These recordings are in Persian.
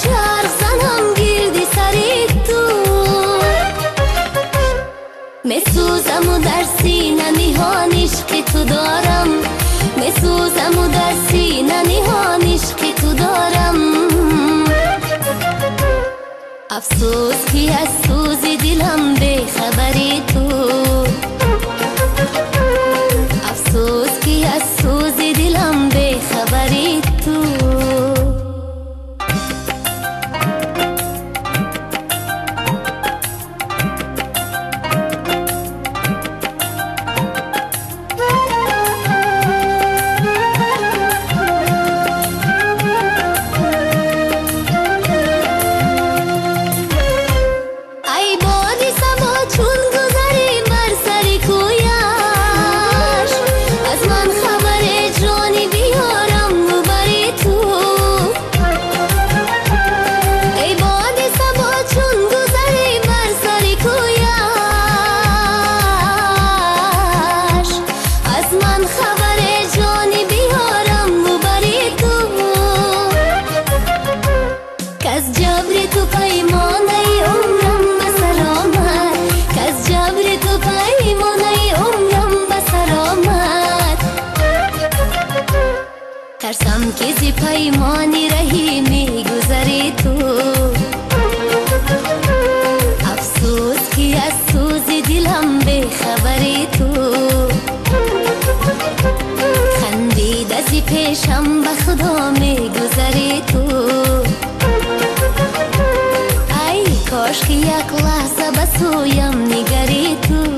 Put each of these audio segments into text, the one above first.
چرخ زنم گردی سری تو میسوزم و در سینه نهان عشق تو دارم میسوزم و در سینه نهان عشق تو دارم افسوس که از سوز دلم به خبری تو افسوس که از سوز دلم به خبری تو ترسم که زی پیمانی رهی میگذری تو افسوس که از سوز دلم به خبری تو خندید از پیشم به خدا میگذری تو ای کاش که یک لحظه به سویم نگری تو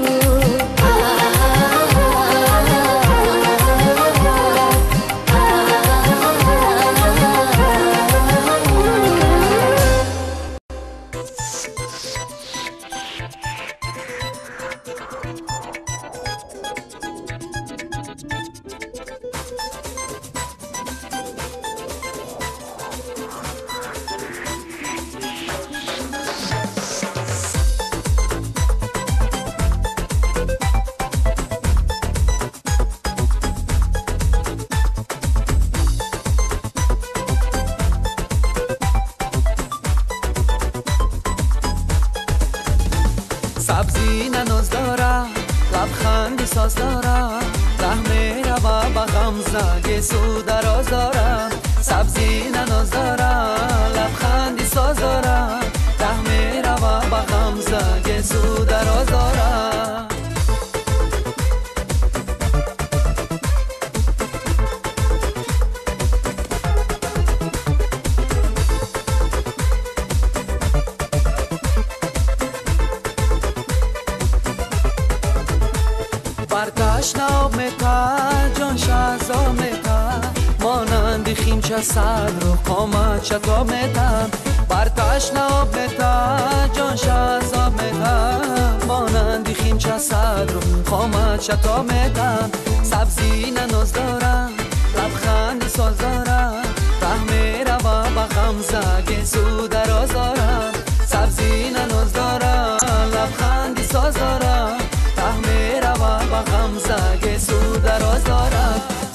سبزی نناز داره لبخندی ساز داره ره میره و به غمزه سو دراز داره سبزی نناز داره لبخندی ساز داره ره میره و به غمزه سو دراز داره تشناب میتا جان شهزا میتا مانند خیمچه صدر و قامت شتاب میتا بر تشناب میتا جان شهزا میتا مانند خیمچه صدر و قامت شتاب میتا سبزی نناز داره لبخندی ساز داره ره میره و به غمزه سو دراز داره سبزی نناز داره لبخندی ساز داره ره میره و به غمزه سو دراز داره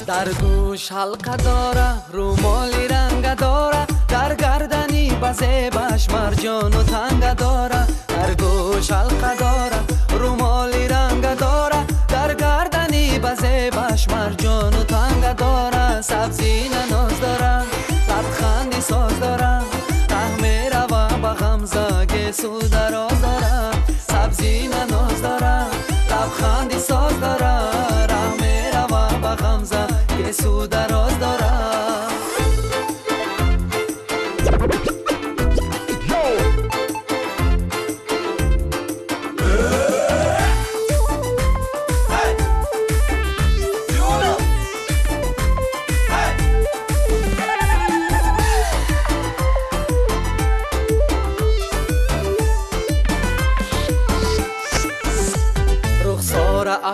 در گوش حلقه داره رومالی رنگ داره در گردنی بزیبش مرجان و تنگ داره در گوش حلقه داره رومالی رنگ داره در گردنی بزیبش مرجان و تنگ داره سبزی نناز داره لبخندی ساز داره ره میره و به غمزه سو دراز داره سبزی نناز داره لبخندی ساز داره ره میره و به غمزه سو دراز داره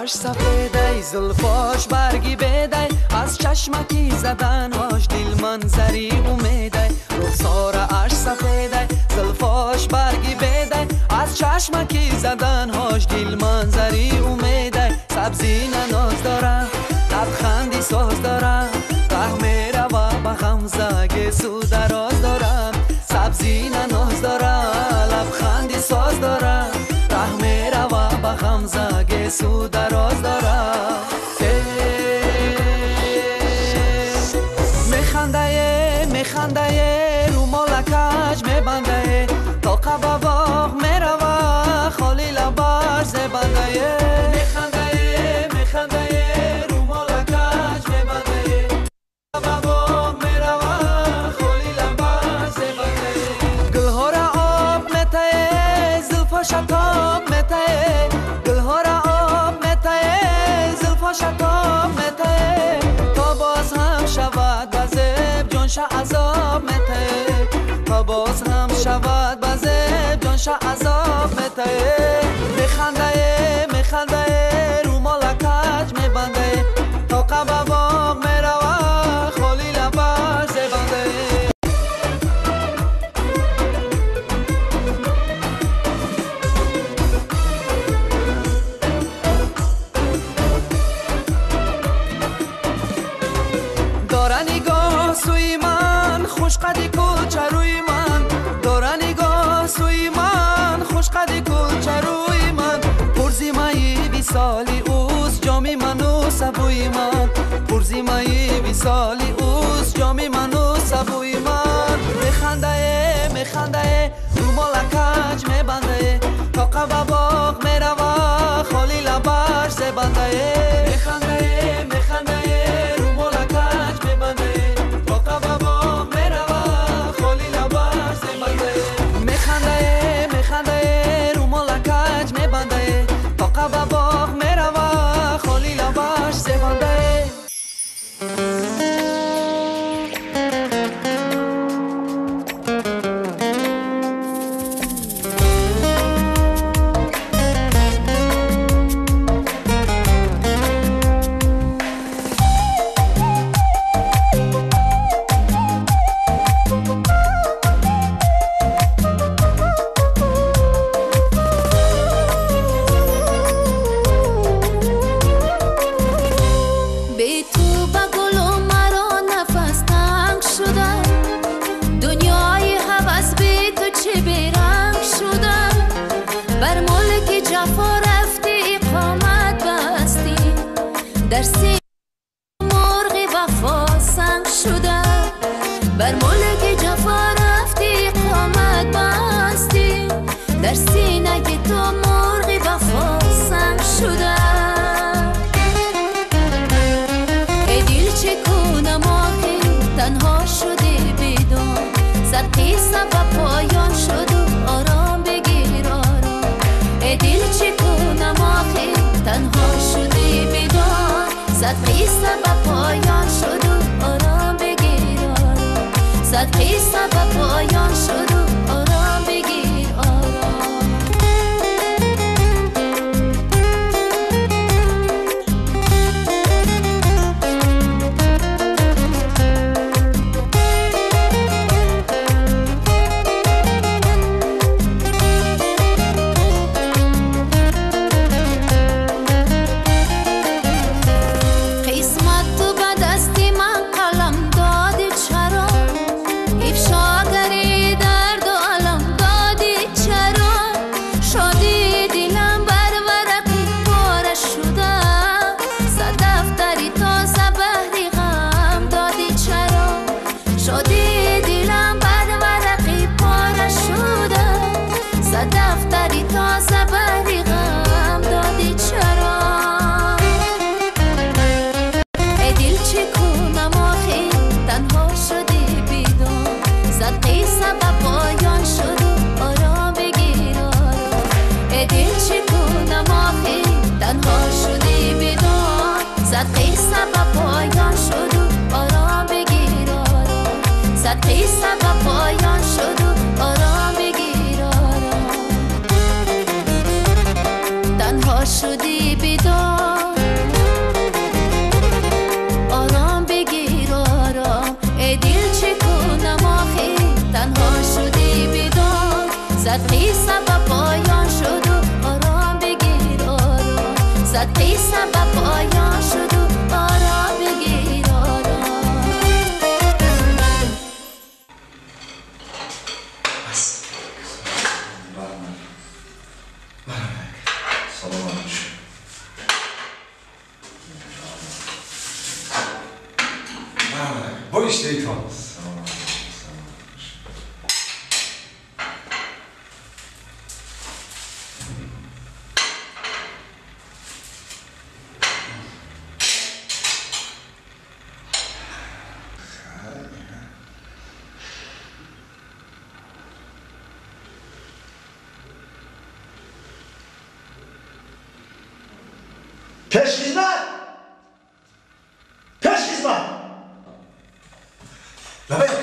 اش سفیده زلفاش برگی بیده از چشمکی زدنهاش دل منظری امیده رخسار اش سفیده زلفاش برگی بیده از چشمکی زدنهاش دل منظری امیده سبزی نناز داره لبخندی ساز داره ره میره و به غمزه سو دراز داره میخنده رو مالکش میبنده تا قباباغ میروه خالی لباش زبنده میخنده رو مالکش میبنده قباباغ میروه خالی لباش زبنده گلها را آب میته زلفا شتاب میته گلها را آب میته زلفا شتاب میته تا باز هم شود بزب جانش عذاب میته تا باز هم شود بزب جانش عذاب میته میخنده رو مالکش میبنده تا قباباغ میروه خالی لباش زبنده داره نگاه سوی من خوش قدی کوچروی من داره نگاه سوی من خوش قدی کوچروی من پرزی مایی بی سالی اوز جامی منو سبوی من پرزی مایی بی سالی اوز جامی منو سبوی من میخنده رو مالکش میبنده تا قباباغ میروه خالی لباش زبنده میخنده رو مالکش میبنده تا قباباغ میروه خالی لباش زبنده میخنده رو مالکش میبنده تا قباباغ میروه خالی لباش زبنده در سینه مرغ وفا سنگ شده بر ملک جفا رفتی اقامت بستی در سینه تو مرغ وفا سنگ شده ای دل چگونه آخی تنها شدی بدون صد قصه و پایان شد و آرام بگیر آرام ای دل چگونه آخی تنها شدی بدون صد قصه و پایان شد و آرام بگیر آرام صد قصه و پایان شد و آرام بگیر آرام قصه و پایان شد و آرام بگیر آرام تنها شدی بیدار آرام بگیر آرام ای دل چگونه آخی تنها شدی بیدار صد قصه و پایان شد و آرام بگیر آرام صد قصه و پایان شد و آرام بگیر آرام Boisz tej to. پیش خدمت لبا یکا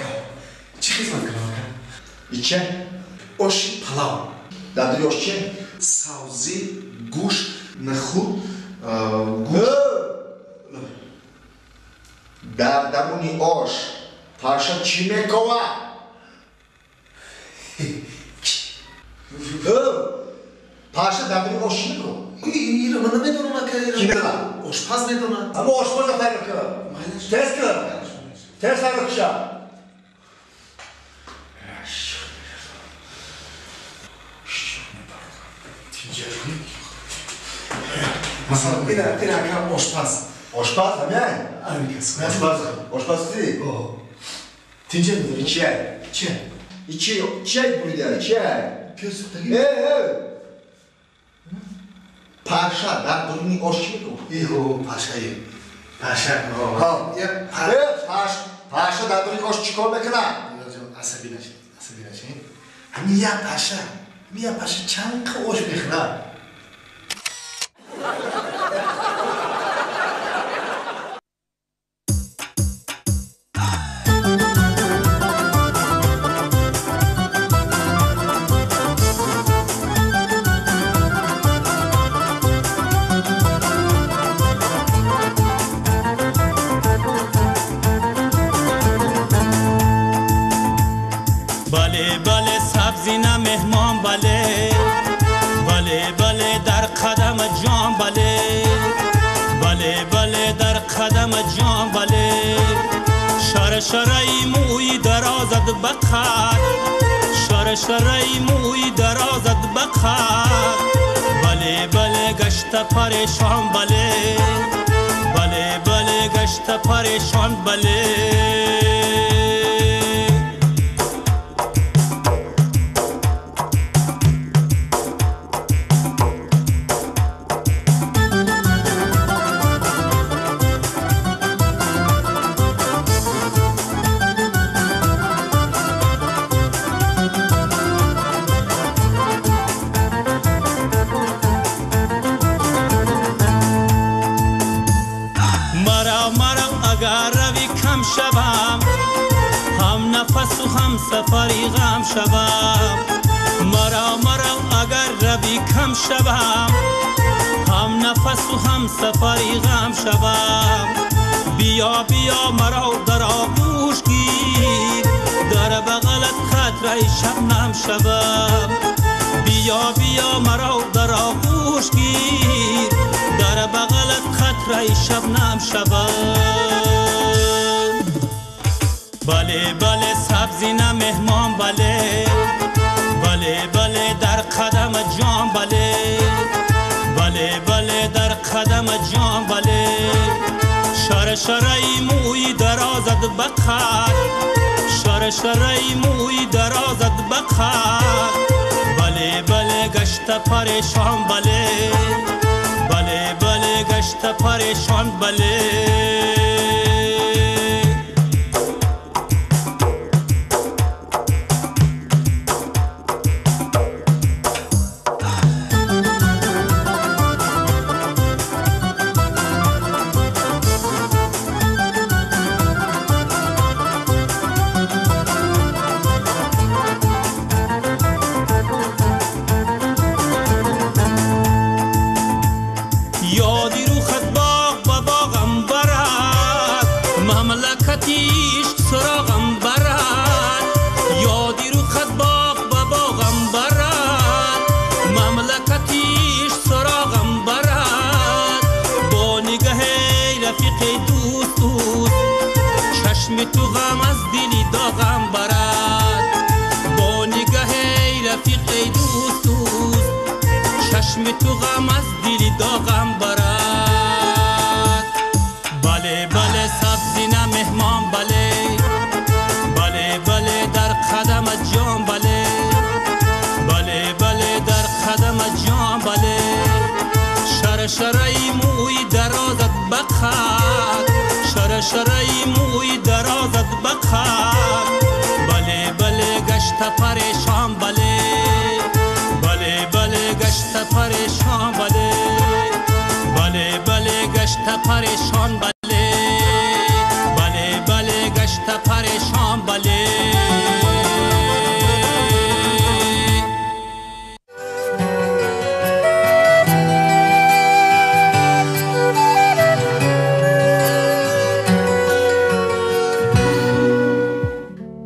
چی خدمت کنم اکا؟ ایچه؟ آش پلاو دادری آش چه؟ سبزی گوشت نخود در درونی آش پاشا چی میکوه؟ پاشا درونی آش چی میکوه؟ این رو من نمیدونم اکا کی میدونه؟ آشپز میدونه اما آشپز نفر بکن تست کن تست نفر بکشم مثلا این اکا آشپز آشپز همیه؟ همین کس آشپز دی؟ تینجه میدونه ایچه؟ چه؟ چه بوده؟ چه؟ پیاز تگی؟ پاشا در درونی آش چی میکوه؟ ایهو پاشایی پاشا پاشا در درونی آش چی کار میکنه؟ عصبی نشین همین یه پاشا چند که آش میخنه شرای موی درازد بخار شرای موی درازد بخار بله گشت پریشان بله گشت پریشان سفری غم شوم مرا اگر روی کم شوم هم نفس و هم سفری غم شوم بیا مرا در آغوش گیر در بغلت خاطره شبنم شوم بیا مرا در آغوش گیر در بغلت خاطره شبنم شوم بله سبزی نه مهمان بله در قدم جان بله در قدم جان شرای موی درازد بخار شرای موی درازد بخار بله گشت پریشان بله گشت پریشان تو غم از دلی داغم برد با نگاه رفیق دوست چشم تو غم از دلی داغم برد بله سبزی نه مهمان بله در قدم جان بله در قدم جان شرای موی درازد بخار شرای موی درازد بخار بله گشت پریشان بله گشت پریشان بله پریشان بله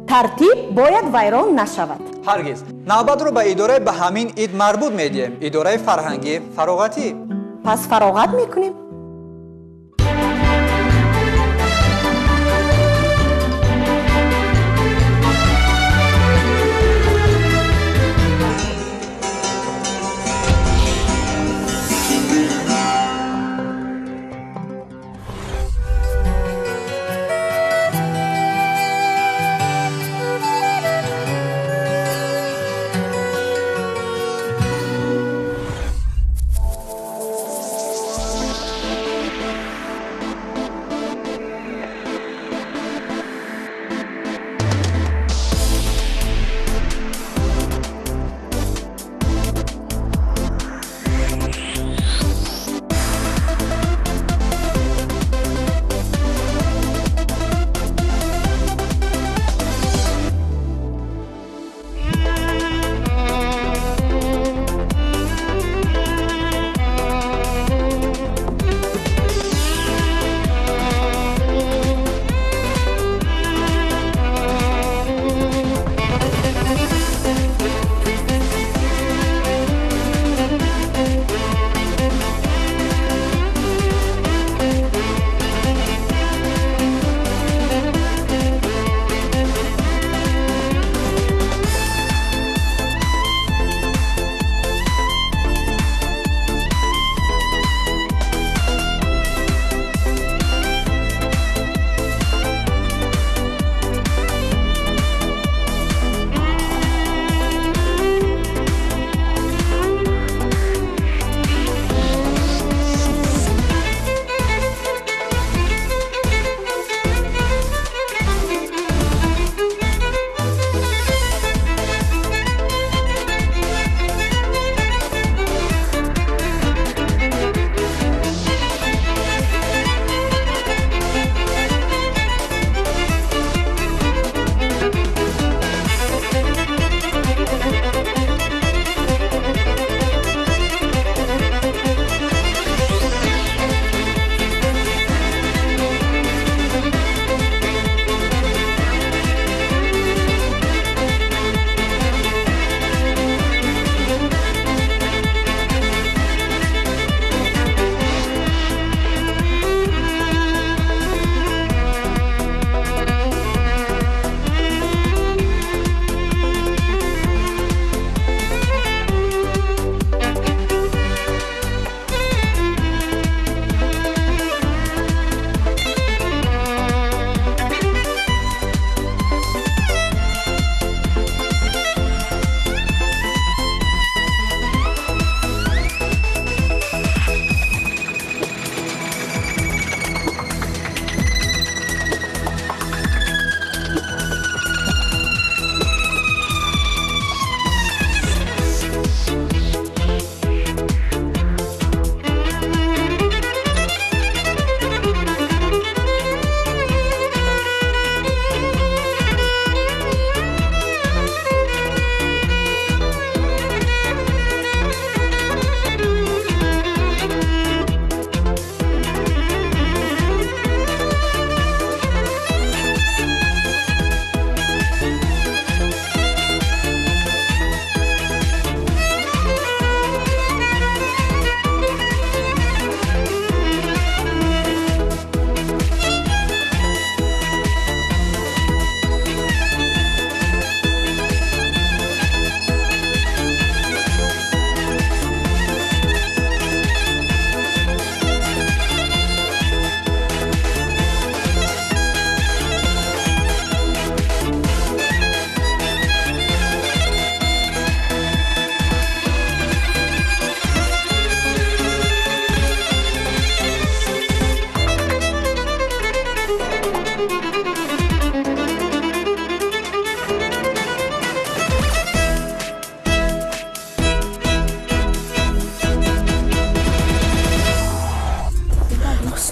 ترتیب باید ویران نشود. هرگز نوبت رو به اداره به همین اید مربوط میدیم، اداره فرهنگی فراغتی. پس فراغت میکنیم.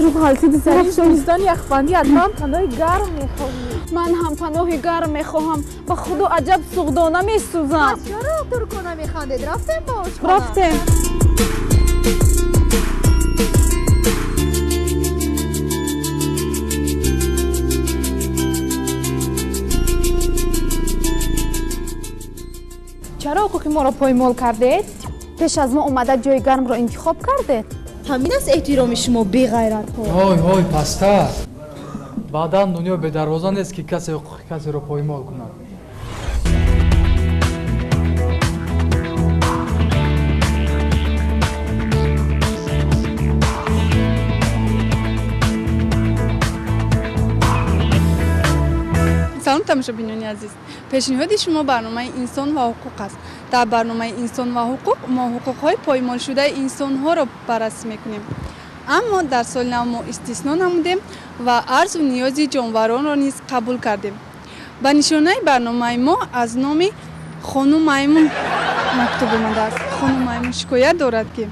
رو حالتی دیزنی شویستان یخبندی حتما تنهای گرم میخوایی من هم پناه گرم میخواهم. به خدا عجب سوغدانه میسوزم. چرا ترکونه میخواندید؟ رفتیم با آشخانه؟ رفتیم. چرا حقوق ما را پایمال کردید؟ پیش از ما اومده جای گرم را انتخاب کردید. همین است احترام شما بی غیرت ها. های پستر. بعدا دنیا به دروازه نیست که کسی حقوق کسی را پایمال کند. سلام تماشابینان عزیز. پیشنهاد شما برنامه انسان و حقوق است. در برنامه انسان و حقوق ما حقوق‌های پایمال شده انسان‌ها را بررسی می‌کنیم. اما در سال نو ما استثنا نمودیم و عرض و نیاز جانوران را نیز قبول کردیم. به نشانه برنامه ما از نام خانم میمون مکتوب آمده است. خانم میمون شکایت دارد که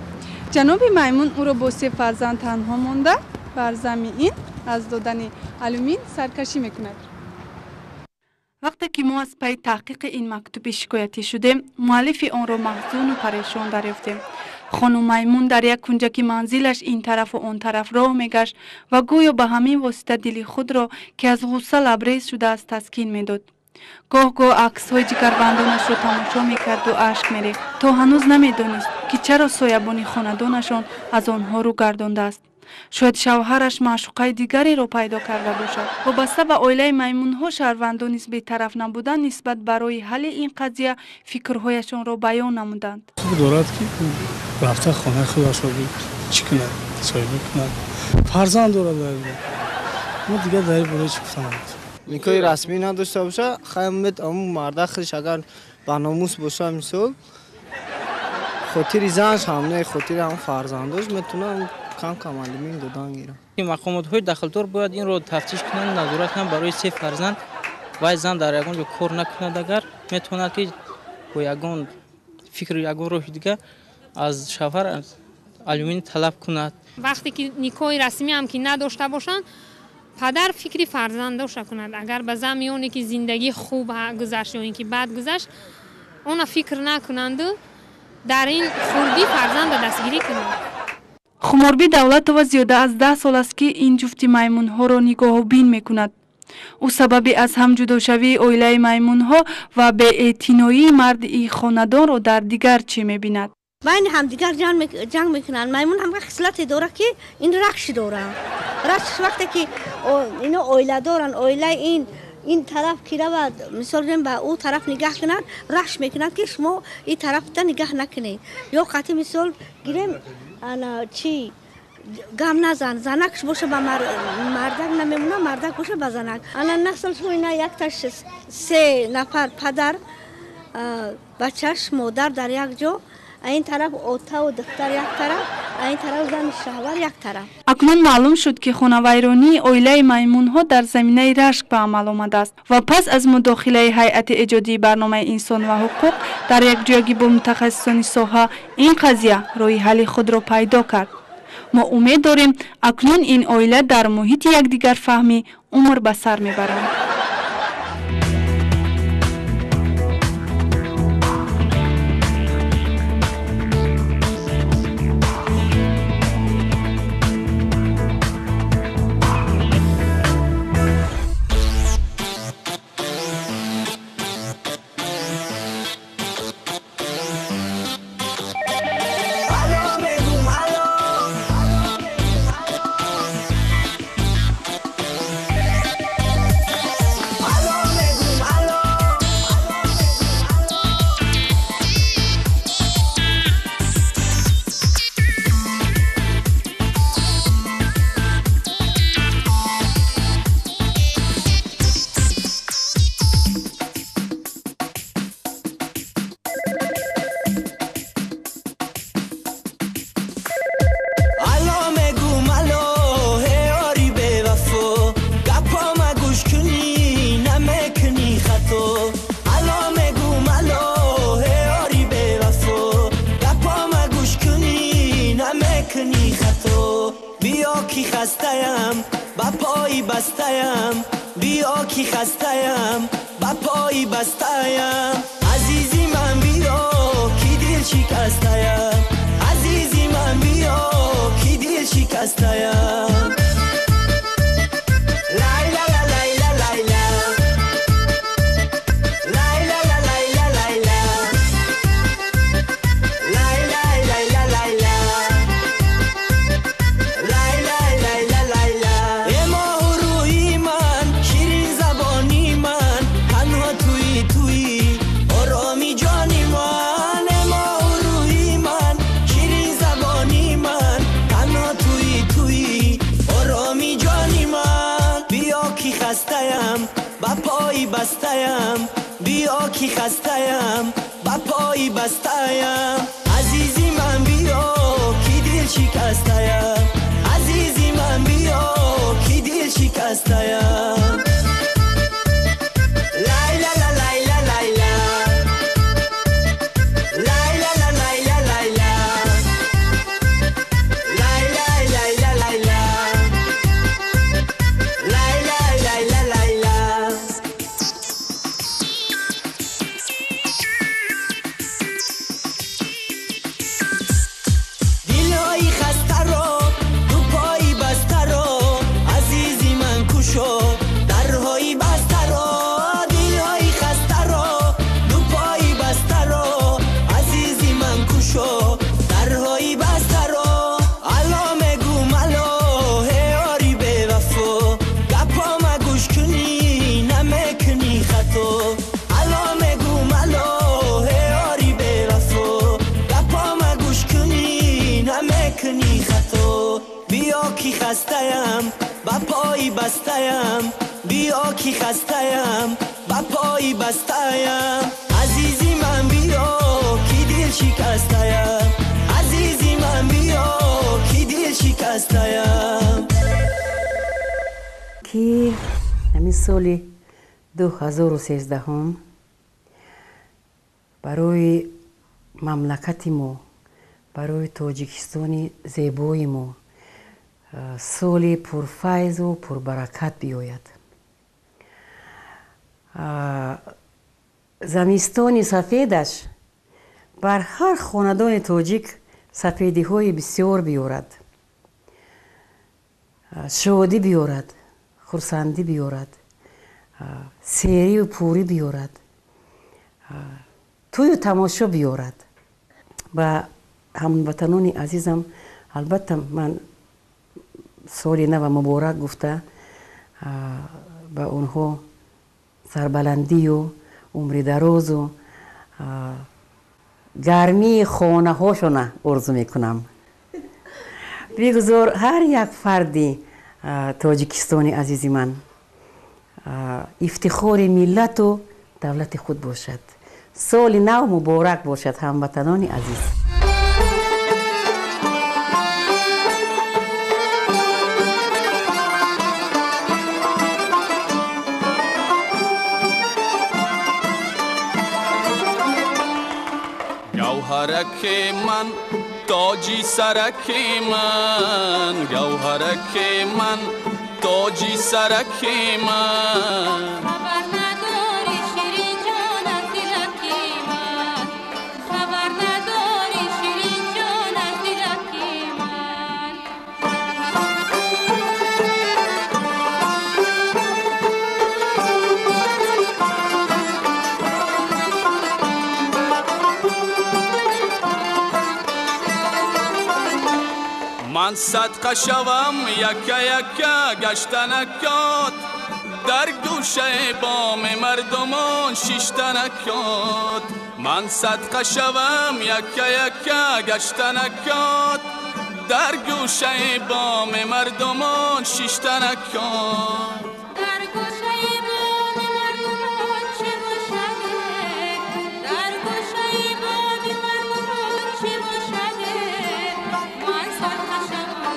جناب میمون او را با 3 فرزند تنها مانده بر زمین از دادن علومین سرکشی می‌کند. وقتی که ما از پی تحقیق این مکتوب شکایتی شدیم، مؤلف آن را محزون و پریشان دریافتیم. خانم میمون در یک کنجک منزلش این طرف و آن طرف راه میگشت و گویا به همین واسطه دل خود را که از غصه لبریز شده است تسکین میداد. گاه عکس‌های جگربندانش را تماشا میکرد و اشک میریخت تا هنوز نمیدانست که چرا سایبان خاندانشان از آنها رو گردانده است. شاید شوهرش معشوقه دیگری را پیدا کرده باشد. وابسته به عائله میمون‌ها شهروندان نیز بی‌طرف نبودند نسبت برای حل این قضیه فکرهایشان را بیان نمودند. دارد که رفته خانه خودش را چی کند؟ صاحبی کند. فرزند دارد. ما دیگه در این باره چی گفتم؟ نیکای رسمی نداشته باشه خیمت اون مرده خودش اگر با ناموس باشه مثال خاطر زنش هم نه خاطر هم فرزندش میتونه کم علومین دادن گیره. این مقامات داخل‌دار باید این رو تفتیش کنند، نظارت کنند برای 3 فرزند و زن در یگان کار نکند اگر میتواند که با یگان فکر یگان روح دیگه از شوهر علومین طلب کند. وقتی که نیکای رسمی هم که نداشته باشند پدر فکری فرزندش کند. اگر به زمیانی که زندگی خوب گذشت یا اینکه بد گذشت اون فکر نکنند در این خوردی فرزند دستگیری کنند. خماربی دولت و زیاده از 10 سال است که این جفت میمون ها را نگاه و بین میکند. او سببی از هم جدا شوی عائله میمون ها و به اعتنایی مرد ای خاندان را در دیگر چی میبیند؟ بین هم دیگر جنگ میکنن. میمون هم خصلت داره که این رخش داره. رخش وقتی که اینا عائله دارن، عائله این طرف کی رود مثلا به او طرف نگاه کنند رخش میکنند که شما این طرف تا نگاه نکنید. یا قطعی مثال گیریم انا چی گام نزن زنکش باشه به مردک نمیمونه مردک باشه به زنک. انا نسل شو اینا یک تاش 3 نفر پدر بچهش مادر در یک جا، این طرف اوتا و دختر یک طرف، این طرف زن شوهر یک طرف. اکنون معلوم شد که خانوایرانی عائله میمون ها در زمینه رشک به عمل آمده است و پس از مداخله هیئت ایجادی برنامه انسان و حقوق در یک جایی با متخصصان ساحه این قضیه راه حل خود را پیدا کرد. ما امید داریم اکنون این عائله در محیط یکدیگر فهمی عمر به سر میبرند. بیا کی خسته‌ام با پای بسته‌ام عزیزی من بیا کی دل شکسته‌ام عزیزی من بیا کی دل شکسته‌ام بسته‌ام بیا کی خسته‌ام با پای بسته‌ام عزیزی من بیا کی دل شکسته‌ام عزیزی من بیا کی دل شکسته‌ام خسته‌ام با پای بسته‌ام بیا کی خسته‌ام با پای بسته‌ام عزیزی من بیا کی دل شکسته‌ام عزیزی من بیا کی دل شکسته‌ام که همین سال 2013 برای مملکت ما برای تاجیکستان زیبای ما سالی پرفیض و پربرکت بیاید. زمستان سفیدش بر هر خاندان تاجیک سفیدی های بسیار بیارد، شادی بیارد، خرسندی بیارد، سیری و پوری بیارد، توی و تماشا بیارد. و هموطنان عزیزم البته من سال نو مبارک گفته به اونها سربلندی و عمر دراز و گرمی خانه هاشون آرزو میکنم. بگذار هر یک فردی تاجیکستانی عزیزی من افتخار ملت و دولت خود باشد. سال نو مبارک باشد هموطنان عزیز. گوهرک من تاجی سرک من گوهرک من تاجی سرک من خبر نداری شیرین جان از دلک من خبر نداری شیرین جان از دلک من من صدقه شوم یکه یکه گشتنکات در گوشه بام مردمان شیشتنکات من صدقه شوم یکه یکه گشتنکات در گوشه بام مردمان شیشتنکات در گوشه بام مردمان چه باشده در گوشه بام مردمان چه باشده من صدقه شوم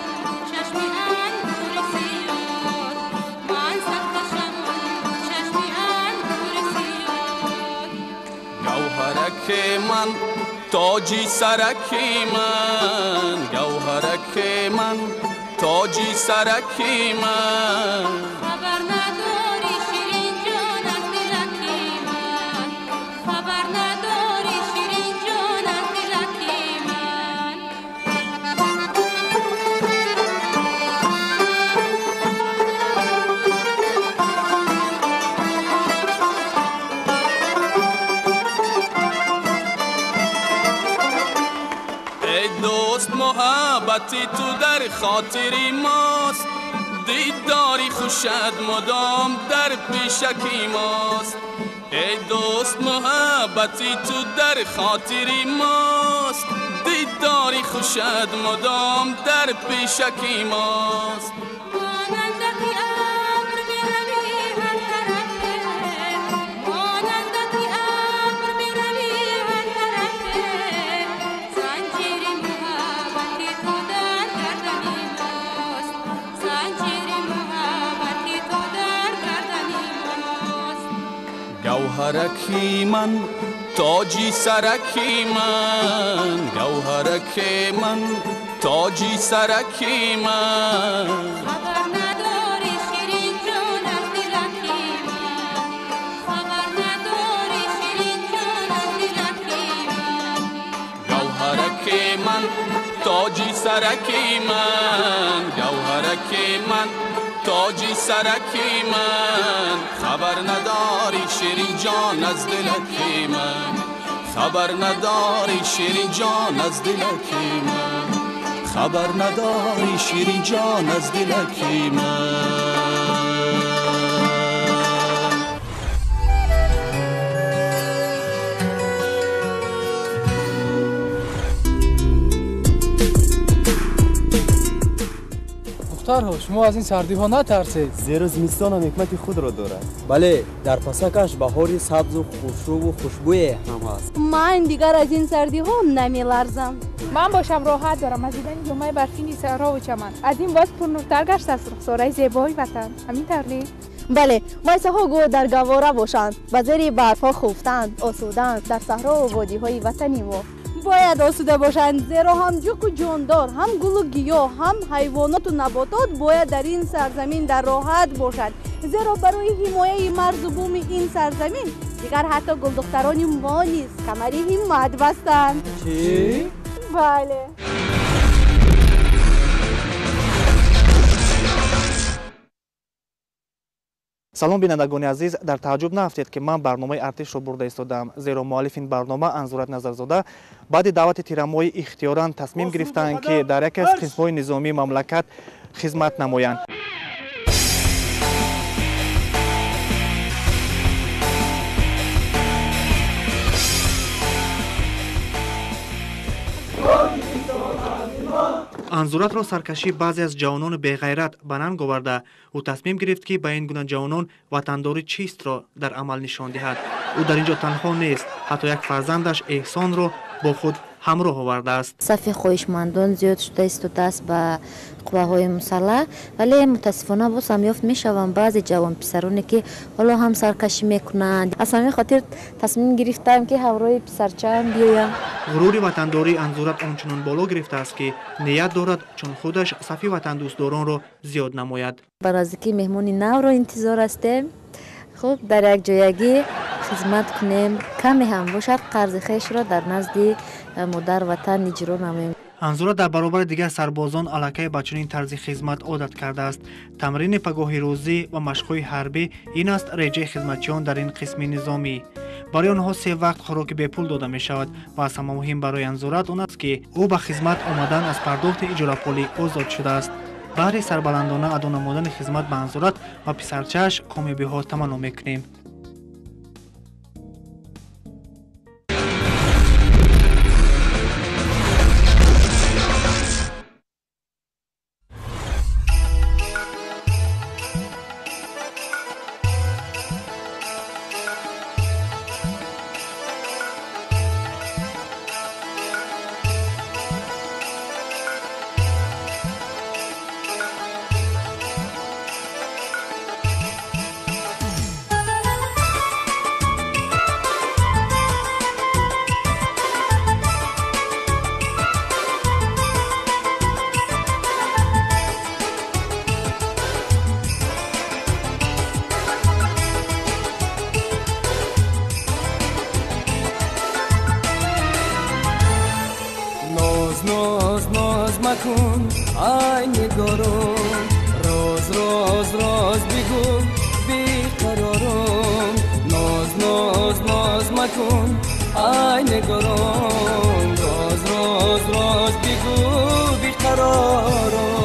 چشمی انگور سیاد من صدقه شوم چشمی انگور سیاد گوهرک من تاجی سرک من گوهرک من تاجی سرک من خبر نداری دوست محبتی تو در خاطری ماست دیداری خوشد مدام در پیشکی ماست ای دوست محبتی تو در خاطری ماست دیداری خوشد مدام در پیشکی ماست گوهرکی من تاجی سرکی من گوهرکی من تاجی سرکی من خبر نداری شیرین جان از دلکی من خبر نداری شیرین جان از دلکی من گوهرکی من تاجی سرکی من گوهرکی من تاجی سرکی من خبر نداری شیرین جان از دلکی من خبر نداری شیرین جان از دلکی من خبر نداری شیرین جان از دلکی من دخترها شما از این سردی ها نترسید زیرا زمستان هم حکمت خود را دارد. بله در پسکش بهاری سبز و خوشرو و خوشبوی هم هست. من دیگر از این سردی ها نمیلرزم. من باشم راحت دارم از دیدن جمعه برفی صحرا و چمن. از این باز پرنورتر گشت از رخساره زیبای وطن. همین طرلی؟ بله مایسه ها گو در گواره باشند و زیر برف ها خفتند آسودند در صحرا و وادی های وطنی ما. باید آسوده باشند زیرا هم جوک و جاندار هم گل و گیاه هم حیوانات و نباتات باید در این سرزمین در راحت باشند زیرا برای حمایه مرز و بوم این سرزمین دیگر حتی گل دختران ما نیز کمری همت بستند. چی؟ بله. سلام بینندگان عزیز، در تعجب نافتید که من برنامه ارتش رو برده ایستادم زیرا مؤلف این برنامه انظورت نظرزاده بعد دعوت تیرمای اختیاراً تصمیم گرفتند که در یک از قسم‌های نظامی مملکت خدمت نمایند. انظورت را سرکشی بعضی از جوانان بی‌غیرت به ننگ آورده او تصمیم گرفت که به این گونه جوانان وطنداری چیست را در عمل نشان دهد. او در اینجا تنها نیست، حتی یک فرزندش احسان را با خود همراه آورده است. صف خواهشمندان زیاد شده است و دست به قوه‌های مسلح، ولی متاسفانه باز هم یافت میشوم بعضی جوان پسرانی که حالا هم سرکشی میکنند. از همین خاطر تصمیم گرفتم که همراه پسرچه‌ام بیایم. غرور وطنداری انظورت آنچنان بالا گرفته است که نیت دارد چون خودش صف وطن دوستداران را زیاد نماید. برای از اینکه مهمانی نو را انتظار هستیم، خب در یک جایگی خدمت کنیم، کمی هم باشد قرض خویش را در نزد مادر وطن اجرا نماییم. انظورت در برابر دیگر سربازان الکی به چنین طرز خدمت عادت کرده است. تمرین پگاهی روزی و مشق‌های حربی این است رژه خدمتچیان در این قسم نظامی. برای آنها 3 وقت خوراک بپول داده می شود و از همه مهم برای انظورت آن است که او به خدمت آمدن از پرداخت اجاره پولی آزاد شده است. بعد سربلندانه ادا نمودن خدمت به انظورت و پسرچه‌اش کامیابی ها تمنا میکنیم. مکن ای نگارم راز راز راز بگو بیقرارم ناز ناز ناز مکن ای نگارم راز راز راز بگو بگو بیقرارم.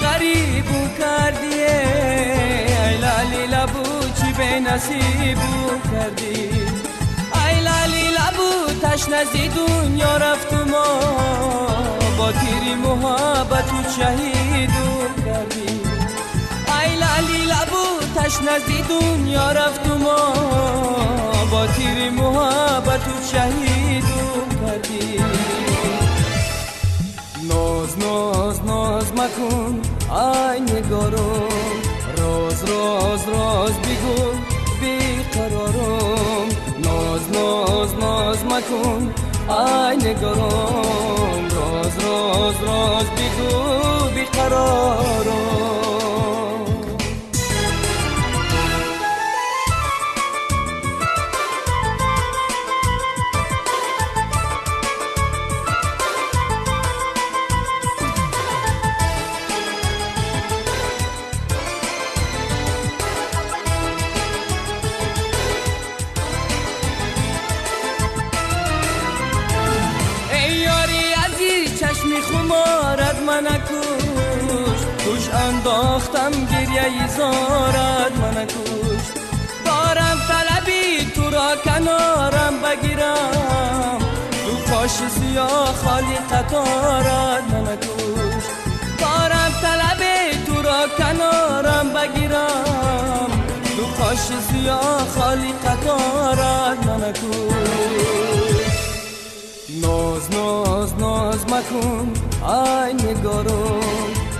غریبو کردی ای لالی لبو چی به نصیبو کردی ای لالی لبو تشنه دنیا رفتم با تیری محبت و شهیدو کردی ای لالی لبو تشنه دنیا رفتم با تیری محبت و شهیدو کردی ناز ناز ناز مکن ای نگارم راز راز راز بگو بیقرارم ناز ناز ناز مکن ای نگارم راز راز راز بگو بیقرارم. خمارت من کش توش انداختم گریه زارت من کش دارم طلبی تو را کنارم بگیرم تو پاش سیاه خالی قطارت من کش دارم طلبی تو را کنارم بگیرم تو پاش سیاه خالی قطارت من کش ناز ناز ناز مکن ای نگارم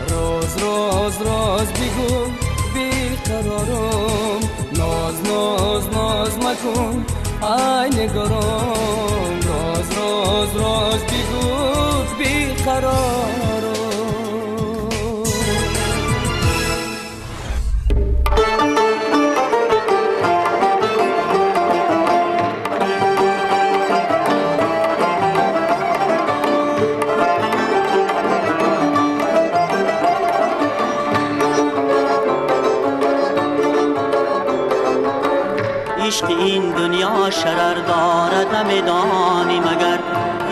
راز راز راز بگو بیقرارم ناز ناز ناز مکن ای نگارم راز راز راز بگو بیقرارم. عشق این دنیا شرر دارد نمیدانی مگر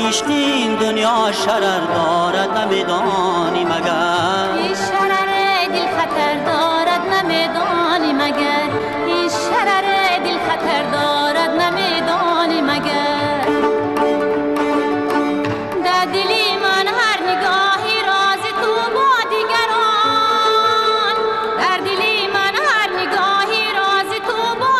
عشق این دنیا شرر دارد نمیدانی مگر این شرر دل خطر دارد نمیدانی مگر این شرر دل خطر دارد نمیدانی مگر در دلی من هر نگاهی راز تو با دیگران در دلی من هر نگاهی راز تو با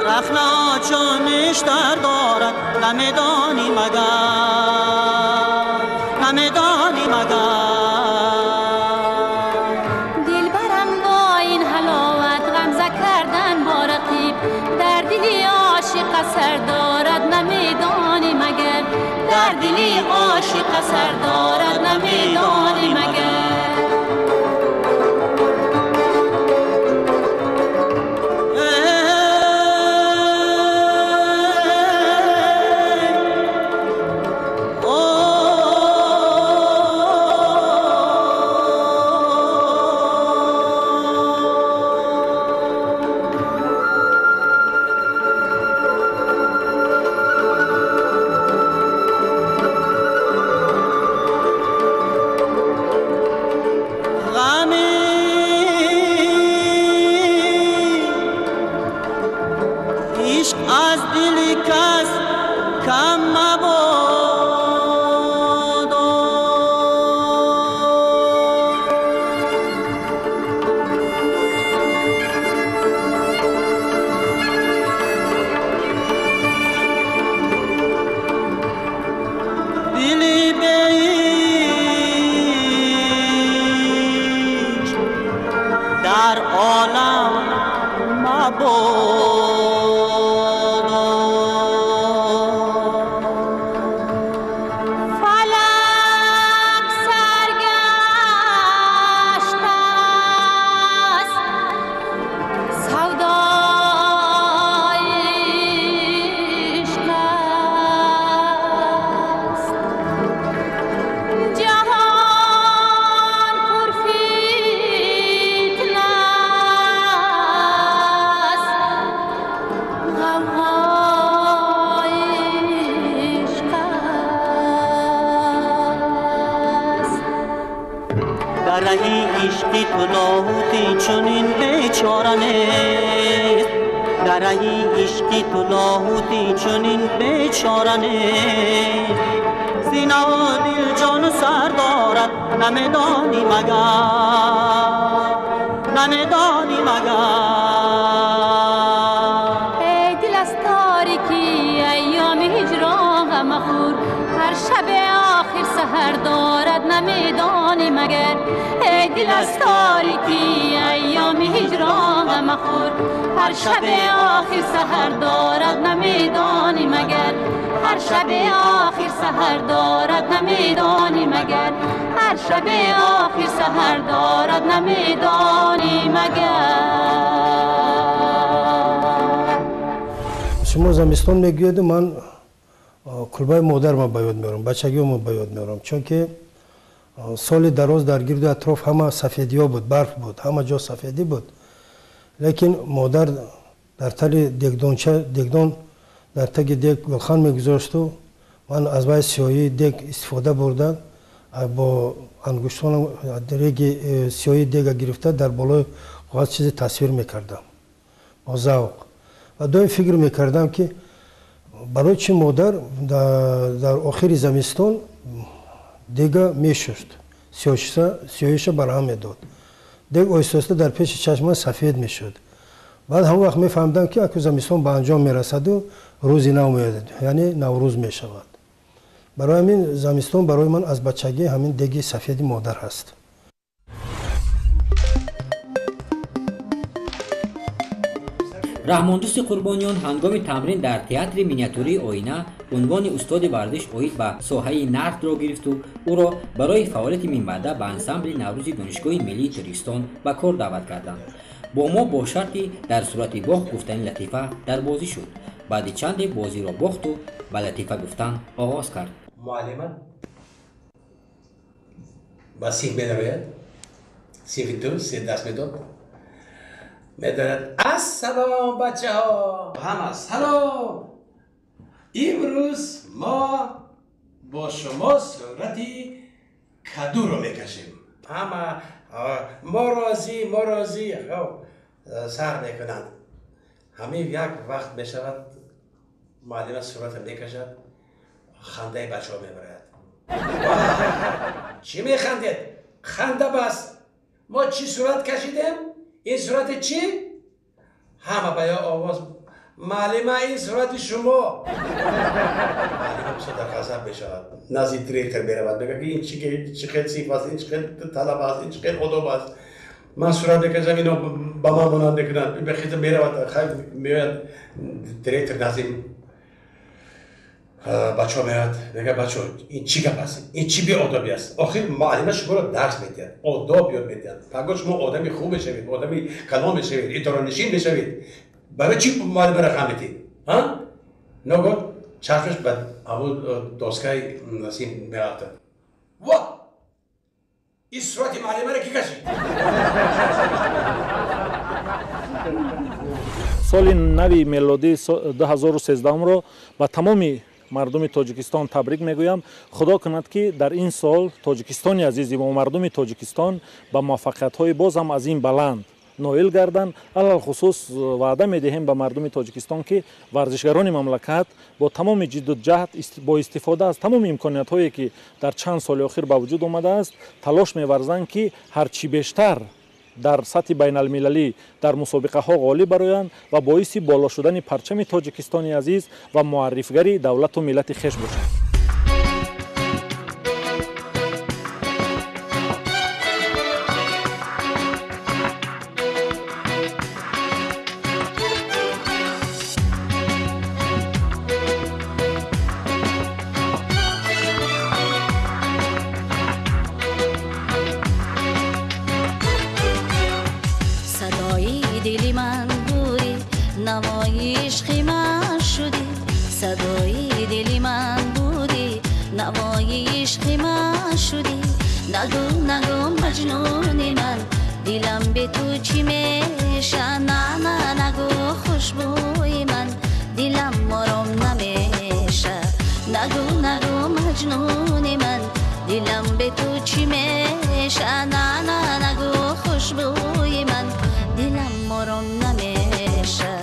رخنا چون نشتر دارد نمیدانی مگر نمیدانی مگر دل برم با این حلاوت غمزه کردن با رقیب در دلی عاشق اثر دارد نمیدانی مگر در دلی عاشق اثر دارد نمیدانی مگر رهی عشقی تو لاهوتی چنین بیچاره نیست در رهی عشقی تو لاهوتی چنین بیچاره نیست سینه و دل جان و سر دارد نمیدانی مگر نمیدانی مگر ای دل از تاریکی ایام هجران غم خور هر شب آخر سحر دارد نمیدانی مگر ای دل از تاریکی ایام هجران غم خور هر شب آخر سحر دارد نمیدانی مگر هر شب آخر سحر دارد نمیدانی مگر هر شب آخر سحر دارد نمیدانی مگر شما زمستان میگوید من کلبه مادر ما به یاد میارم بچگی ما به یاد میارم چون که سال دراز در گرد اطراف همه سفیدی ها بود برف بود همه جا سفیدی بود لیکن مادر در تل دگدان در تگ دیگ گلخان میگذاشت و من از باید سیاهی دیگ استفاده بردم با انگشتانم دیگ سیاهی دیگ گرفته در بالای کاغذ چیزی تصویر میکردم با ذوق و دوی فکر میکردم که برای چی مادر در آخر زمستان دیگ میشست سیاهیش برهم میداد دیگ آهسته در پیش چشمان سفید میشد بعد هم وقت میفهمیدم که اگه زمستان به انجام میرسد و روزی نو میاد یعنی نوروز میشود برای همین زمستان برای من از بچگی همین دیگ سفید مادر هست رحماندوست قربانیان هنگام تمرین در تئاتر مینیاتوری آینه عنوان استاد ورزش اوید به ساحه نرد را گرفت و او را برای فعالیت مینبعده به انسامبل نوروزی دانشگاه ملی ترکستان به کار دعوت کردند با ما با شرطی در صورت باخت گفتن لطیفه در بازی شد بعد چند بازی را باخت و به لطیفه گفتن آغاز کرد معلم با سیف می‌نوید سیف تو سه دست میداد می‌دارد السلام بچه ها همه سلام امروز ما با شما صورتی کدو رو میکشیم همه ما راضی سر میکنند همین یک وقت میشود معلم صورت میکشد خنده بچه ها میبرد چی میخندید؟ خنده بس ما چی صورت کشیدیم؟ این صورت چی؟ همه باید آواز معلمه این صورت شما معلم در غضب بشود نزدیک دیرکتر برود بگه این چی خیلی صیف است این چی خیلی طلب است این چی خیلی ادب است من صورت بکشم اینو با من مانند کنند به خیلی برود خیلی میاد دیرکتر نزدیک بچه ها میاد میگه بچه ها این چی گپ است این چی بی آدابی است آخر معلمه شما را درس میدهد آداب یاد میدهد فقط شما آدمی خوب بشوید آدمی کلام بشوید اداره‌نشین بشوید برای چی معلم رقم میدید؟ ها؟ نگو چشمش به اول دستگاه نسیم می‌افتد. وا! این صورت معلم را کی کشید؟ سال نوی میلادی 2013 رو به تمام مردم تاجیکستان تبریک میگویم. خدا کند که در این سال تاجیکستانی عزیزی و مردم تاجیکستان به موفقیت‌های باز هم از این بلند نائل گردند. علل خصوص وعده می‌دهیم به مردم تاجیکستان که ورزشگران مملکت با تمام جد و جهد با استفاده از تمام امکانیت‌هایی که در چند سال اخیر به وجود آمده است تلاش می‌ورزند که هرچی بیشتر در سطح بین المللی در مسابقه ها غالب برآیند و باعث بالا شدن پرچم تاجیکستانی عزیز و معرفیگری دولت و ملت خویش باشند. نگو مجنون من دیلم به تو چی میشه نه نگو خوشبوی من دیلم مارم نمیشه نگو مجنون من دلم به تو چی میشه نه نه نگو خوشبوی من دلم آرام نمیشه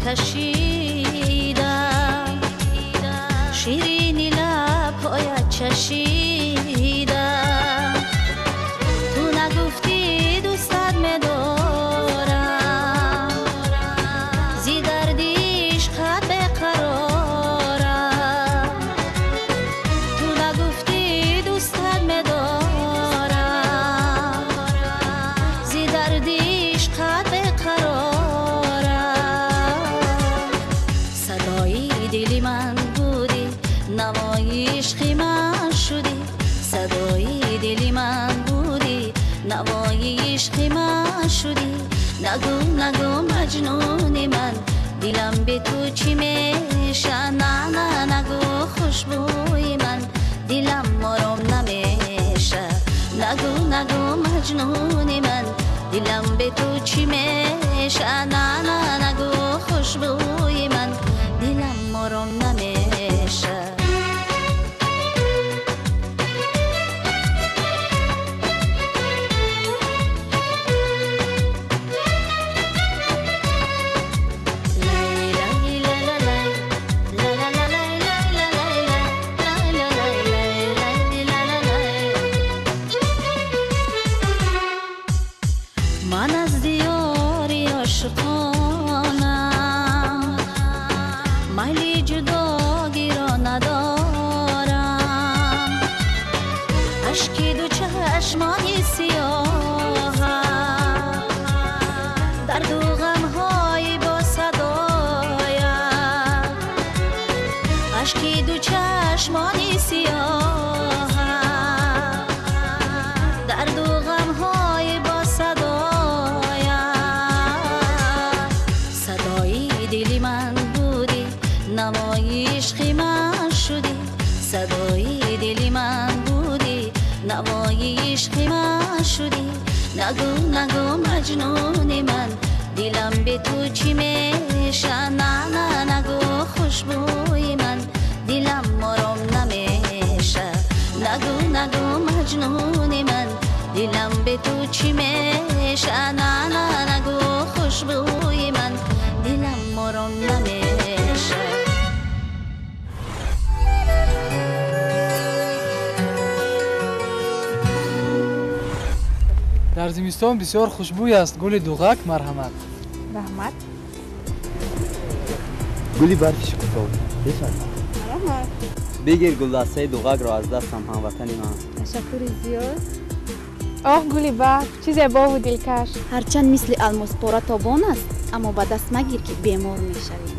کشیدم شیرینی لب‌هایت چشیدم تو نگفتی دوستت می‌دارم زی درد عشقت بقرارم تو نگفتی دوستت می‌دارم زی درد عشقت بقرارم دلی من بودی نوای عشقی من شدی صدای دلی من بودی نوای عشقی من شدی نگو نگو مجنون من دلم به تو چی میشه نه نه نگو خوشبوی من دلم آرام نمیشه نگو نگو مجنون من دلم به تو چی میشه نه نه نگو خوشبوی من دلم آرام نمیشه من از دیاری عاشقانم میل جدایی را ندارم اشکی دو چشمانی سیاهم درد و غم‌های با صدایم اشکی دو چشمانی سیاهم درد و غم‌های با صدای دلی من بودی نوای عشقی من شدی صدای دلی من بودی نوای عشقی من شدی نگو نگو مجنون من دلم به تو چی میشه نه نه نگو خوشبوی من دلم آرام نمیشه نگو نگو مجنون من دلم به تو چی میشه نه نه نگو خوشبوی من دلم آرام نمیشه در زمستان بسیار خوشبوی است گل دوغک مرحمت رحمت گلی برفش کوتاه بفرمایید رحمت بگیر گلدسته دوغک را از دستم هموطنی من تشکر زیاد آه گلی برف چی زیبا و دلکش هرچند مثل الماس پاره تابان است اما به دست مگیر که بیمار میشوی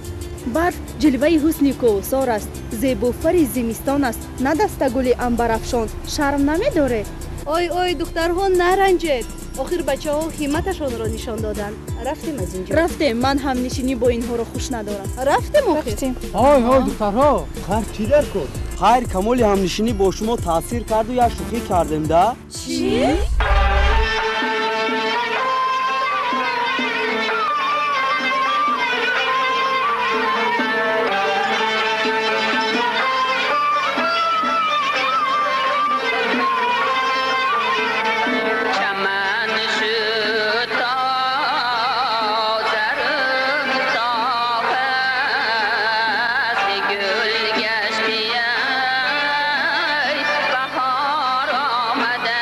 برف جلوه حسن کوثر است زیبافر زمستان است نه دسته گل عنبرافشان شرم نمیداره اوی اوی دخترها نرنجید آخر بچه ها همتشان را نشان دادن رفتیم از اینجا رفتیم من هم نشینی با اینها را خوش ندارم رفتیم آی آی دخترها خیر چی در کن خیر کمال همنشینی با شما تاثیر کرد و یا شوخی کردیم ده چی؟ بهار آمده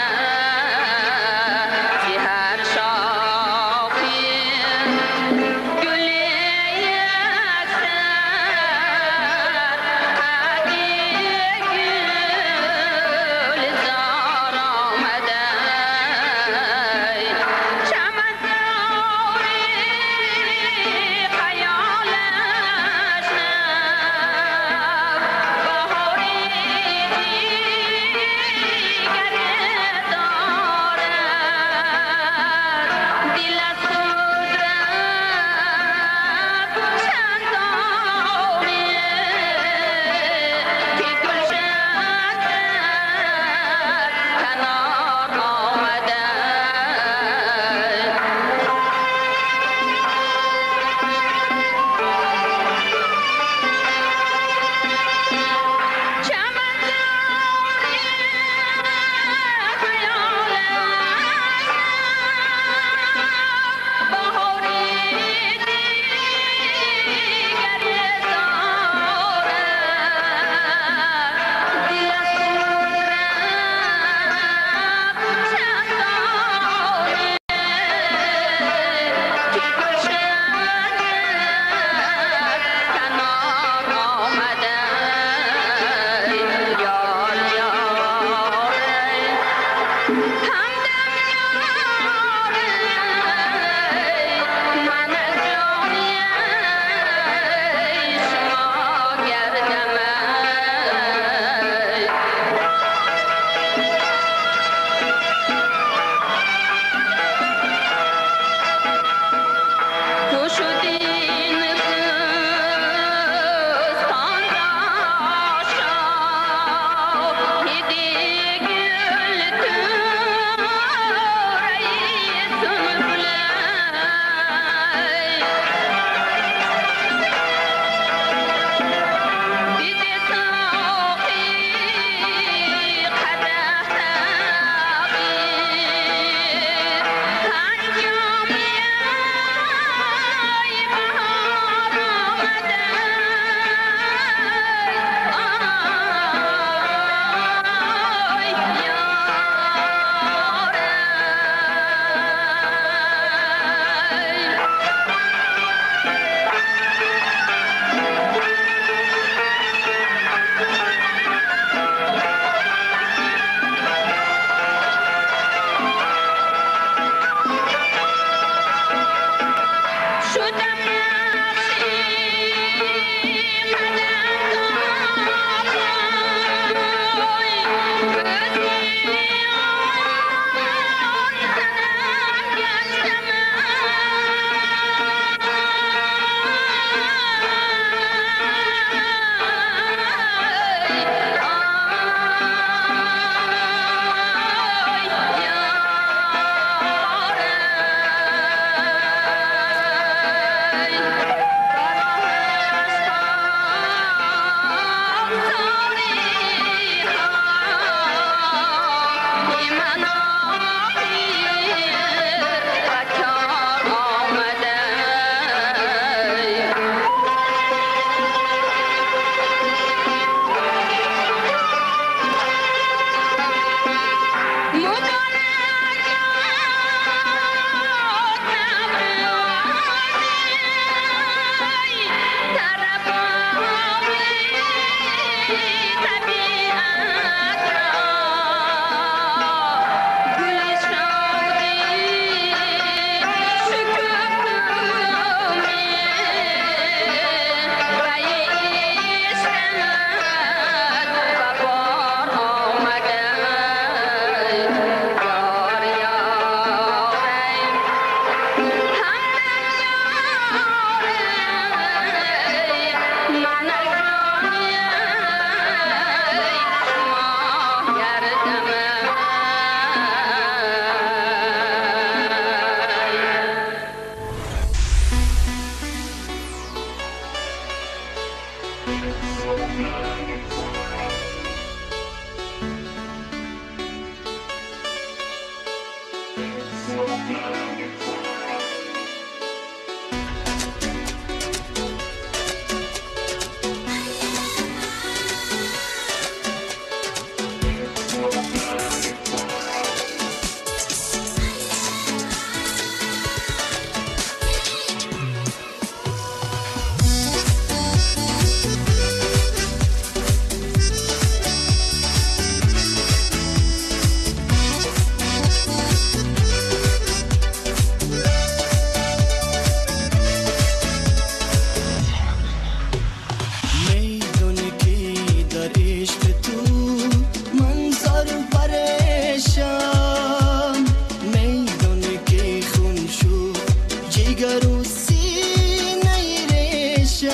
جگر و سینه ریشم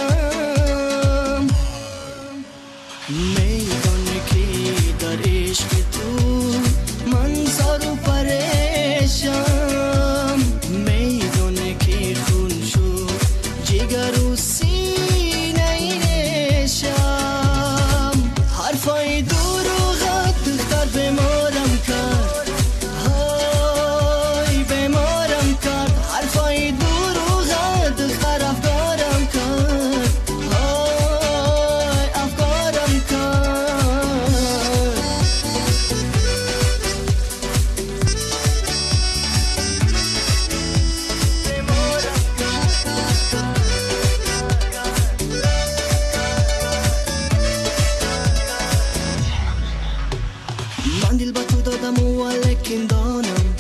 میدانه که در عشق تو من زار و پریشم میدانه که خون شد جگر و سینه ریشم حرفای دروغت دختر بیمارم کرد های بیمارم کرد حرفای دروغت دختر افکارم کرد های افکارم کرد من دل با تو دادم و لیکن دانم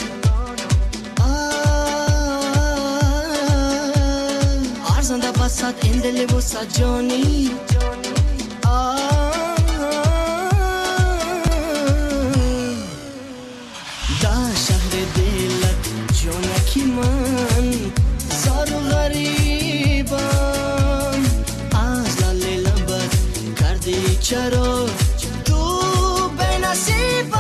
ارزنده بسد این دل و صد جانی در شهر دلت جانکی من زار و غریبم از لاله لبت کردی چرا تو به نصیبم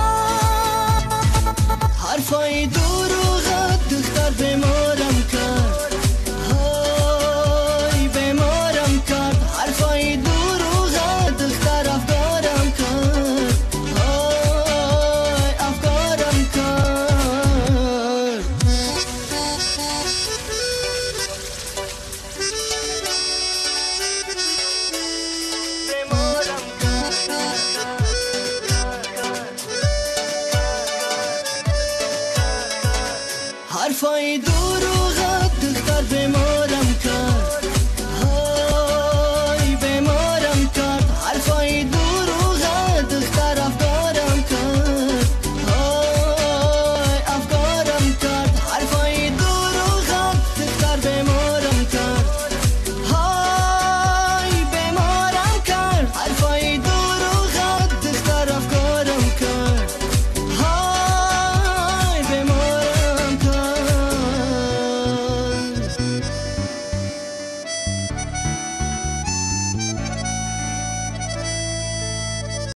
حرفای دروغت دختر بیمارم کرد های بیمارم کرد حرفای دروغت دختر افکارم کرد های افکارم کرد بیمارم حرفای دروغت دختر بیمارم